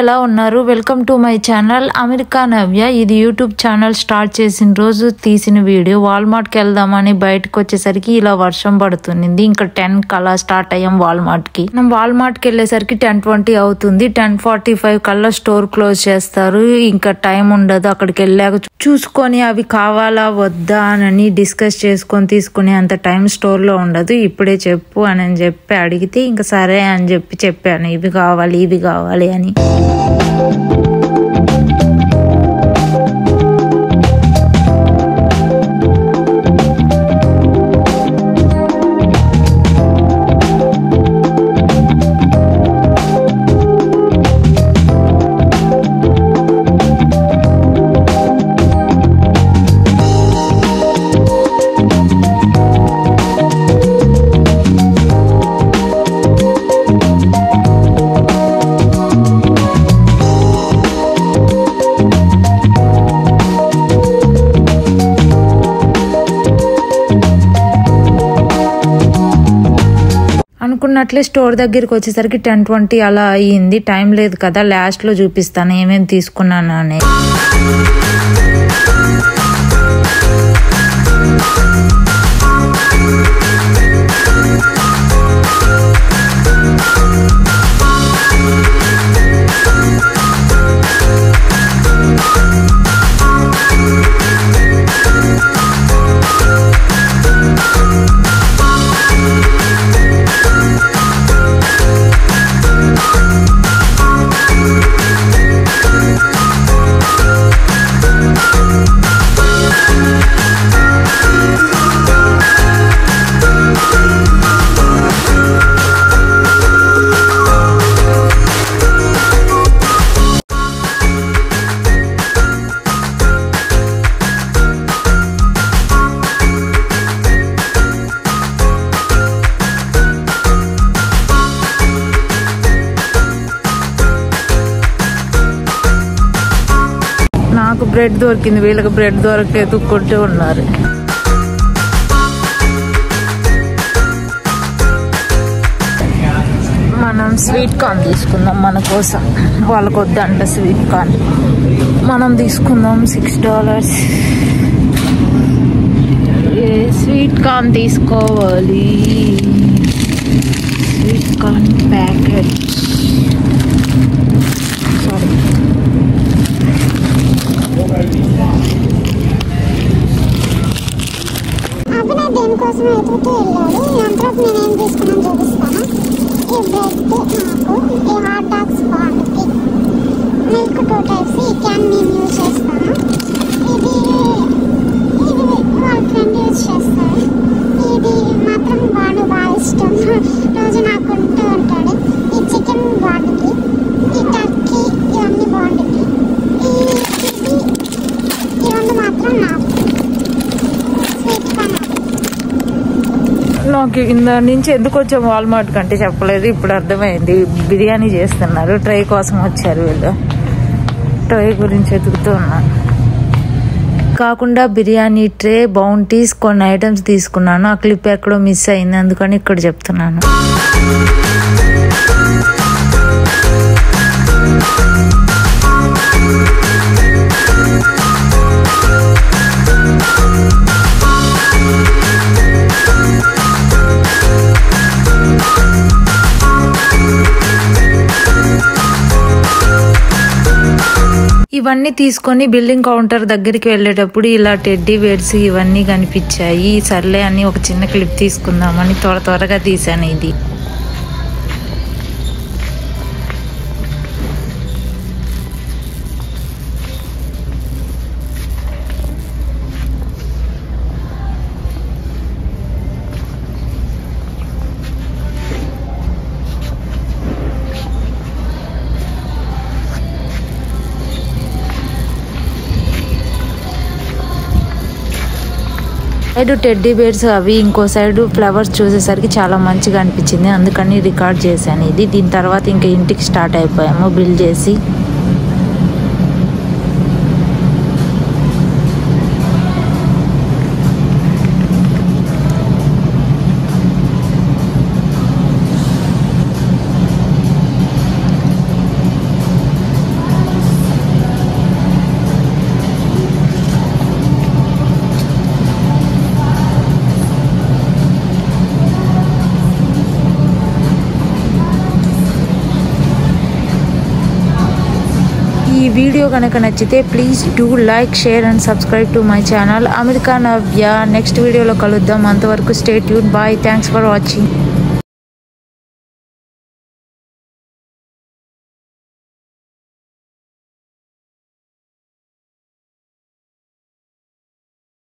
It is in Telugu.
ఎలా ఉన్నారు? Welcome to my channel America Navya. ఇది యూట్యూబ్ ఛానల్ స్టార్ట్ చేసిన రోజు తీసిన వీడియో. వాల్మార్ట్కి వెళ్దామని బయటకు వచ్చేసరికి ఇలా వర్షం పడుతుంది. ఇంకా 10 కల్లా స్టార్ట్ అయ్యాం వాల్మార్ట్కి. మనం వాల్మార్ట్కి వెళ్ళేసరికి 10:20 అవుతుంది. 10:45 కల్లా స్టోర్ క్లోజ్ చేస్తారు. ఇంకా టైం ఉండదు. అక్కడికి వెళ్ళాక చూసుకొని అవి కావాలా వద్దా అని డిస్కస్ చేసుకొని తీసుకునే అంత టైం స్టోర్ లో ఉండదు. ఇప్పుడే చెప్పు అని చెప్పి అడిగితే ఇంకా సరే అని చెప్పాను, ఇవి కావాలి అని. అనుకున్నట్లే స్టోర్ దగ్గరికి వచ్చేసరికి 10:20 అలా అయ్యింది. టైం లేదు కదా, లాస్ట్ లో చూపిస్తాను ఏమేమి తీసుకున్నాను అనేది. నాకు బ్రెడ్ దొరికింది, వీళ్ళకి బ్రెడ్ దొరకే ఎత్తుక్కుంటూ ఉన్నారు. మనం స్వీట్ కార్న్ తీసుకుందాం మన కోసం. వాళ్ళకి వద్దంట స్వీట్ కార్న్, మనం తీసుకుందాం. $6. స్వీట్ కార్న్ తీసుకోవాలి. Sweet corn packet. Sorry, Abhinay దేనికోసం ఎదుగుతూ వెళ్ళాడు. తర్వాత నేనేం తీసుకున్నాను చూపిస్తాను. ఈ బ్రెడ్ నాకు, ఈ హాట్ డాగ్స్ బాగుంటుంది. Milk 2 types. ఈ క్యాన్ నేను యూజ్ చేస్తాను. ఇది వాళ్ళ ఫ్రెండ్ యూజ్ చేస్తాడు. ఇది మాత్రం బాగా ఇష్టం, రోజు నాకు ఉంటూ ఉంటాడు. ఈ చికెన్ బాగుంటుంది, ఈ టర్కీ ఇవన్నీ బాగుంటుంది. ఇవన్నీ మాత్రం నాకు నాకు ఇందా నుంచి ఎందుకు వచ్చాం వాల్మార్ట్ కంటే చెప్పలేదు. ఇప్పుడు అర్థమైంది, బిర్యానీ చేస్తున్నారు. ట్రై కోసం వచ్చారు వీళ్ళు. ట్రై గురించి ఎదుగుతూ ఉన్నాను. కాకుండా బిర్యానీ ట్రే, బౌంటీస్, కొన్ని ఐటమ్స్ తీసుకున్నాను. ఆ క్లిప్ ఎక్కడో మిస్ అయింది, అందుకని ఇక్కడ చెప్తున్నాను. ఇవన్నీ తీసుకొని బిల్లింగ్ కౌంటర్ దగ్గరికి వెళ్ళేటప్పుడు ఇలా టెడ్డీ బేర్స్ ఇవన్నీ కనిపించాయి. సర్లే అని ఒక చిన్న క్లిప్ తీసుకుందామని త్వరగా తీసాను ఇది. సైడ్ టెడ్డీ బేర్స్ అవి, ఇంకో సైడ్ ఫ్లవర్స్ చూసేసరికి చాలా మంచిగా అనిపించింది, అందుకని రికార్డ్ చేశాను ఇది. దీని తర్వాత ఇంకా ఇంటికి స్టార్ట్ అయిపోయాము బిల్ చేసి. వీడియో కనుక నచ్చితే please do like, share and subscribe to my channel America Navya. Next వీడియోలో కలుద్దాం. అంతవరకు stay tune. Bye. Thanks for watching.